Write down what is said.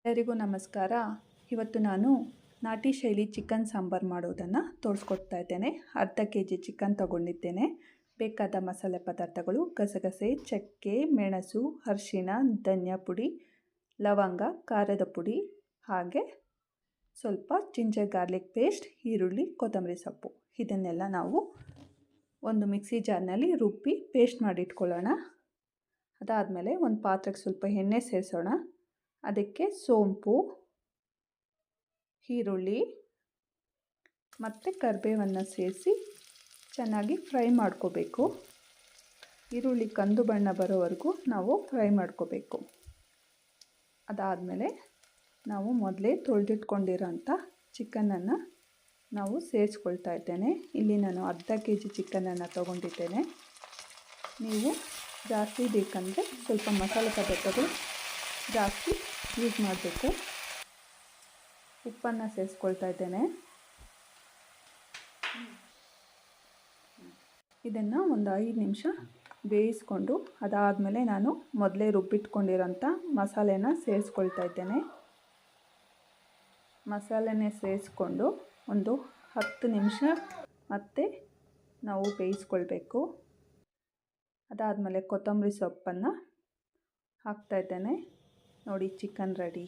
ಎಲ್ಲರಿಗೂ ನಮಸ್ಕಾರ. ಇವತ್ತು ನಾನು ನಾಟಿ ಶೈಲಿ ಚಿಕನ್ ಸಾಂಬಾರು ಮಾಡೋದನ್ನು ತೋರಿಸ್ಕೊಡ್ತಾ ಇದ್ದೇನೆ. ಅರ್ಧ ಕೆಜಿ ಚಿಕನ್ ತಗೊಂಡಿದ್ದೇನೆ. ಬೇಕಾದ ಮಸಾಲೆ ಪದಾರ್ಥಗಳು: ಗಸಗಸೆ, ಚಕ್ಕೆ, ಮೆಣಸು, ಅರಿಶಿಣ, ಧನಿಯಾ ಪುಡಿ, ಲವಂಗ, ಖಾರದ ಪುಡಿ, ಹಾಗೆ ಸ್ವಲ್ಪ ಜಿಂಜರ್ ಗಾರ್ಲಿಕ್ ಪೇಸ್ಟ್, ಈರುಳ್ಳಿ, ಕೊತ್ತಂಬರಿ ಸೊಪ್ಪು. ಇದನ್ನೆಲ್ಲ ನಾವು ಒಂದು ಮಿಕ್ಸಿ ಜಾರ್ನಲ್ಲಿ ರುಬ್ಬಿ ಪೇಸ್ಟ್ ಮಾಡಿಟ್ಕೊಳ್ಳೋಣ. ಅದಾದಮೇಲೆ ಒಂದು ಪಾತ್ರೆಗೆ ಸ್ವಲ್ಪ ಎಣ್ಣೆ ಸೇರಿಸೋಣ. ಅದಕ್ಕೆ ಸೋಂಪು, ಈರುಳ್ಳಿ ಮತ್ತು ಕರಿಬೇವನ್ನು ಸೇರಿಸಿ ಚೆನ್ನಾಗಿ ಫ್ರೈ ಮಾಡ್ಕೋಬೇಕು. ಈರುಳ್ಳಿ ಕಂದು ಬಣ್ಣ ಬರೋವರೆಗೂ ನಾವು ಫ್ರೈ ಮಾಡ್ಕೋಬೇಕು. ಅದಾದಮೇಲೆ ನಾವು ಮೊದಲೇ ತೊಳೆದಿಟ್ಕೊಂಡಿರೋಂಥ ಚಿಕನನ್ನು ನಾವು ಸೇರಿಸ್ಕೊಳ್ತಾ ಇದ್ದೇನೆ. ಇಲ್ಲಿ ನಾನು ಅರ್ಧ ಕೆಜಿ ಚಿಕನನ್ನು ತೊಗೊಂಡಿದ್ದೇನೆ. ನೀವು ಜಾಸ್ತಿ ಬೇಕಂದರೆ ಸ್ವಲ್ಪ ಮಸಾಲೆ ಪದಾರ್ಥಗಳು ಜಾಸ್ತಿ ಯೂಸ್ ಮಾಡಬೇಕು. ಉಪ್ಪನ್ನು ಸೇರಿಸ್ಕೊಳ್ತಾ ಇದ್ದೇನೆ. ಇದನ್ನು ಒಂದು 5 ನಿಮಿಷ ಬೇಯಿಸ್ಕೊಂಡು ಅದಾದಮೇಲೆ ನಾನು ಮೊದಲೇ ರುಬ್ಬಿಟ್ಕೊಂಡಿರೋಂಥ ಮಸಾಲೆನ ಸೇರಿಸ್ಕೊಳ್ತಾ ಇದ್ದೇನೆ. ಮಸಾಲೆನೇ ಸೇರಿಸ್ಕೊಂಡು ಒಂದು 10 ನಿಮಿಷ ಮತ್ತೆ ನಾವು ಬೇಯಿಸ್ಕೊಳ್ಬೇಕು. ಅದಾದಮೇಲೆ ಕೊತ್ತಂಬರಿ ಸೊಪ್ಪನ್ನು ಹಾಕ್ತಾಯಿದ್ದೇನೆ. ನೋಡಿ, ಚಿಕನ್ ರೆಡಿ.